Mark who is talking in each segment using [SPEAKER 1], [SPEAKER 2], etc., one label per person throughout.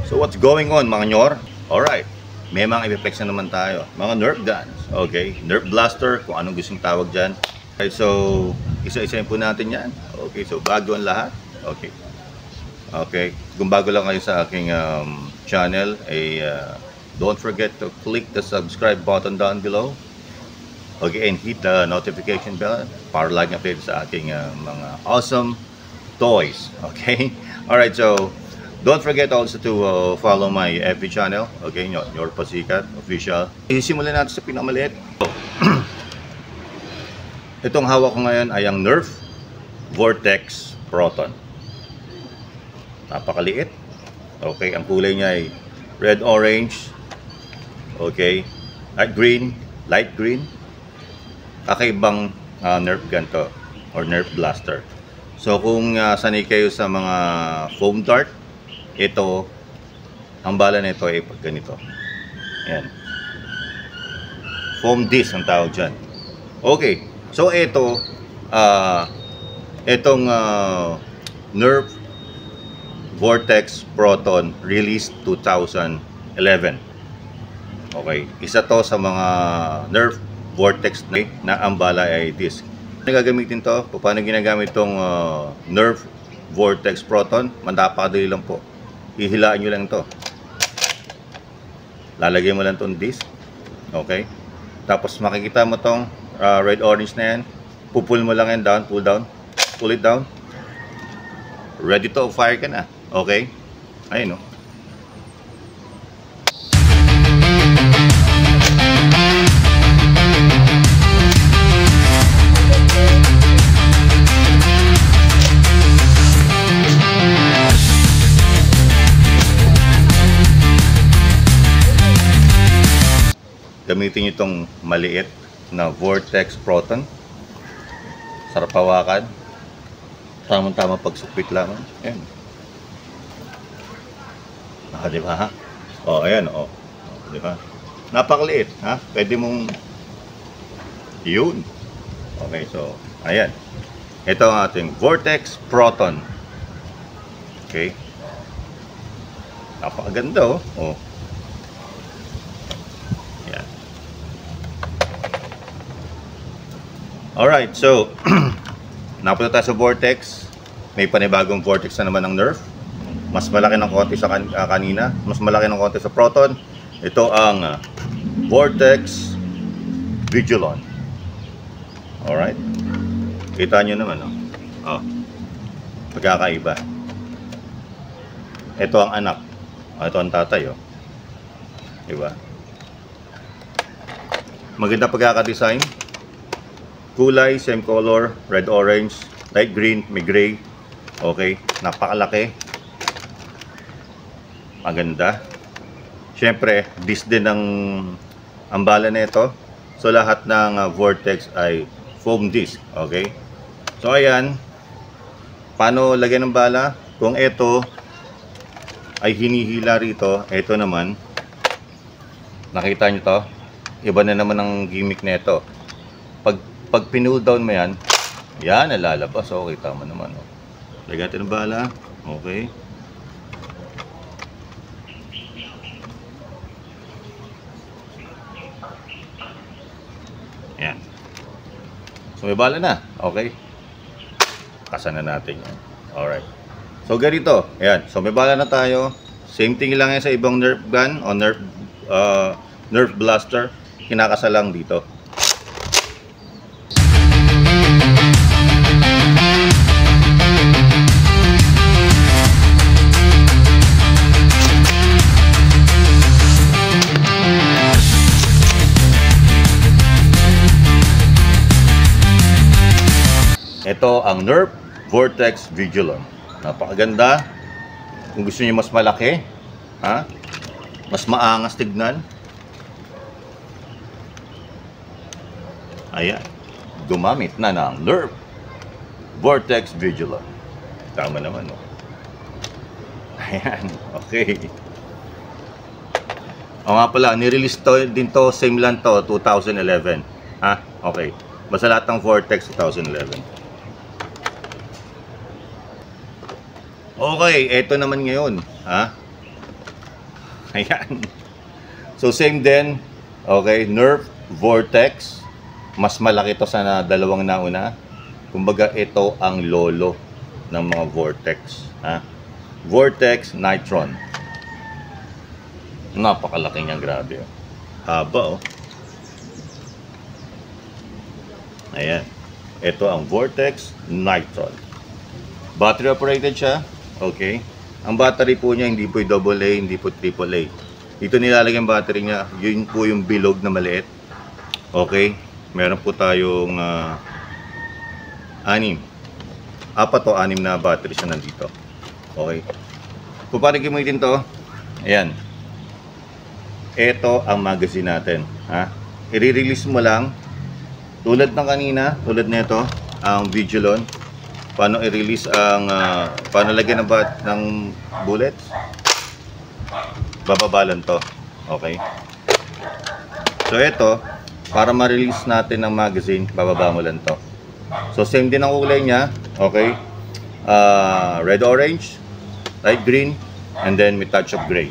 [SPEAKER 1] So what's going on mga nyor? Alright, may mga i-flex na naman tayo. Mga Nerf guns, okay? Nerf blaster, kung anong gustong tawag dyan. Okay, so isa-isayin po natin yan. Okay, so bago ang lahat. Okay. Okay, kung bago lang kayo sa aking channel, don't forget to click the subscribe button down below. Okay, and hit the notification bell para lagi update sa aking mga awesome toys. Okay, alright, so don't forget also to follow my FB channel. Okay, Nyor Pasikat Official. Isimulan natin sa pinakamaliit. Itong hawak ko ngayon ay ang Nerf Vortex Proton. Napakaliit. Okay, ang kulay niya ay red orange. Okay, light green. Kakaibang Nerf gun to or Nerf blaster. So kung sanay kayo sa mga foam dart, ito ang bala nito ay pag ganito. Ayan. Foam disc ang tawag dyan. Okay, so ito itong Nerf Vortex Proton released 2011. Okay, isa to sa mga Nerf Vortex na ang bala ay disc. Ano gagamitin to? Paano ginagamit itong Nerf Vortex Proton? Mandapakadali lang po. Hihilaan nyo lang to. Lalagyan mo lang itong disc. Okay, tapos makikita mo tong red orange na yan. Pupull mo lang yan down, pull it down. Ready to fire ka na. Okay? Ayun, no? Gamitin nyo itong maliit na Vortex Proton. Sarap hawakan. Tamang-tama pagsupit lang. Ayan. Diba ha? O, ayan o. Diba? Napakaliit ha? Pwede mong yun. Okay, so ayan. Ito ang ating Vortex Proton. Okay. Napakaganda o. O. Ayan. Alright, so napunta tayo sa Vortex. May panibagong Vortex na naman ng Nerf. Mas malaki ng konti sa kanina. Mas malaki ng konti sa Proton. Ito ang Vortex Vigilon. Alright. Kita nyo naman, no? Oh. Pagkakaiba. Ito ang anak. Ito ang tatay, oh. Diba? Maganda pagkakadesign. Kulay, same color. Red, orange, light green, may gray. Okay. Napakalaki. Maganda. Siyempre, disc din ang bala nito. So lahat ng Vortex ay foam disc. Okay? So ayan. Paano lagyan ng bala? Kung ito ay hinihila rito, ito naman, nakita nyo to? Iba na naman ang gimmick nito. Pag pinull down mo yan, yan, nalalabas. Okay, tama naman. Oh. Lagyan natin ng bala. Okay. Yan. So may bala na. Okay. Kasan na natin yan. Alright. So ganito. Ayan. So may bala na tayo. Same thing lang yan sa ibang Nerf gun o Nerf blaster. Kinakasa lang dito. Ito ang Nerf Vortex Vigilon. Napakaganda. Kung gusto niyo mas malaki, ha? Mas maangas tignan. Ayan. Gumamit na ng Nerf Vortex Vigilon. Tama naman, no? Ayan. Okay. O nga pala, nirelease din to, same lang to, 2011. Ha? Okay. Basta lahat ng Vortex 2011. Okay, eto naman ngayon, ha? Ayan. So same din, okay, Nerf Vortex. Mas malaki to sa dalawang nauna. Kumbaga ito ang lolo ng mga Vortex, ha? Vortex Nitron. Napakalaki niya, grabe, oh. Haba, oh. Ayan. Ito ang Vortex Nitron. Battery operated siya, okay. Ang battery po niya hindi po AA, hindi po AAA. Dito nilalagay ang battery niya, yun po yung bilog na maliit. Okay, meron po tayong 6 o 6 na battery siya nandito. Okay, kung paano gamitin to, ayan. Ito ang magazine natin, ha? I-release mo lang tulad ng kanina, tulad nito ang Vigilon. Paano i-release ang paano lagyan ng bullets? Bababalan to, okay. So ito, para ma-release natin ng magazine, bababa mo lang to. So same din ang kulay niya, okay. Red orange, light green, and then may touch of gray.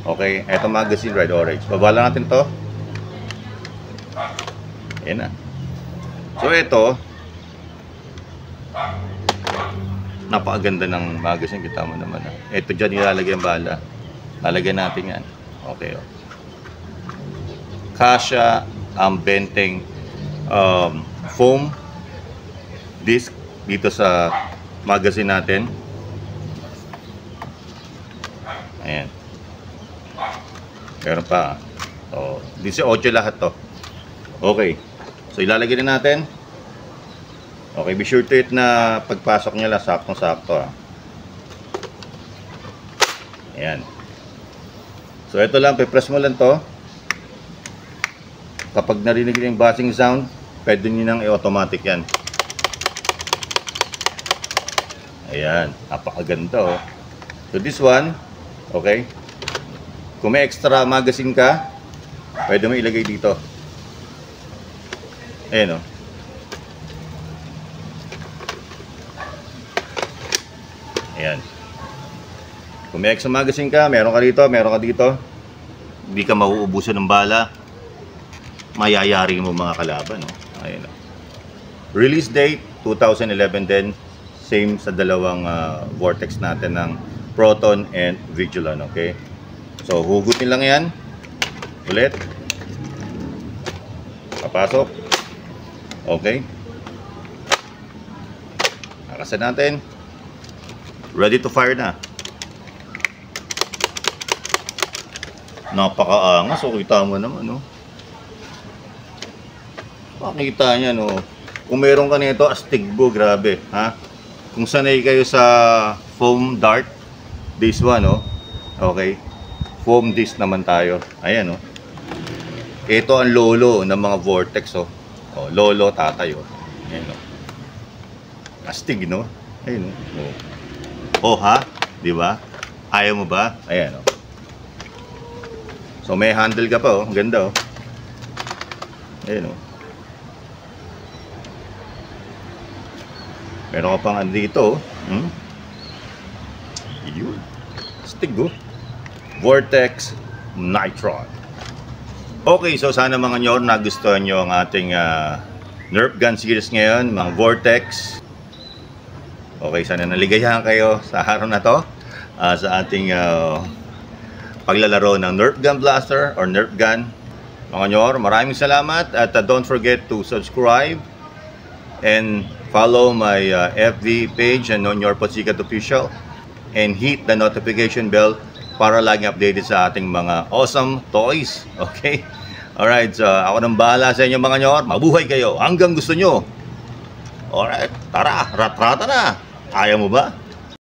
[SPEAKER 1] Okay, ito magazine red orange. Babala natin to. Ayan na. So ito, napakaganda ng magazine, kita mo naman. Ito dyan nilalagay ang bala. Lalagyan natin yan. Okay, oh. Kasya ang benteng foam disc dito sa magazine natin. Ayan. Meron pa. So, 18 lahat to. Okay. So, ilalagay na natin. Okay, be sure to it na pagpasok niya lang saktong-sakto, ah. Ayan. So, ito lang, pe-press mo lang to. Kapag narinig niyo yung buzzing sound, pwede nyo nang i-automatic yan. Ayan, napakaganda, oh. So, this one, okay. Kung may extra magazine ka, pwede mo ilagay dito. Ayan, oh. Ayan. Kung may extra magazine ka, meron ka dito, meron ka dito. Hindi ka mauubusan ng bala. Mayayari mo mga kalaban, no? Ayan, no? Release date 2011 din. Same sa dalawang Vortex natin ng Proton and Vigilon, okay? So, hugutin lang yan. Ulit. Papasok. Okay. Nakasan natin. Ready to fire na. Napakaangas, so kita mo naman, no? Makita niya, no? Kung meron ka nito, astigbo, grabe, ha? Kung sanay kayo sa foam dart, this one, no? Okay? Foam disc naman tayo. Ayan, no? Ito ang lolo ng mga Vortex, oh. Oh, lolo, tatay, oh. Ayan, no? Astig, no? Ayan, no? Oh, ha? Di ba? Ayaw mo ba? Ayan, no? So may handle ka pa, oh. Ganda, oh. Ayan, oh. Meron ka pang dito, oh. Yun. Stig, oh. Vortex Nitron. Okay, so sana mga nyor nagustuhan nyo ang ating Nerf gun series ngayon, mga Vortex. Okay, sana naligayahan kayo sa araw na to sa ating paglalaro ng Nerf gun blaster or Nerf gun. Mga nyor, maraming salamat at don't forget to subscribe and follow my FB page and on your Posikat Official and hit the notification bell para laging updated sa ating mga awesome toys. Okay? Alright, so ako nang bahala sa inyo mga nyor. Mabuhay kayo hanggang gusto nyo. Alright, tara, rat-rata na. Ayaw mo ba?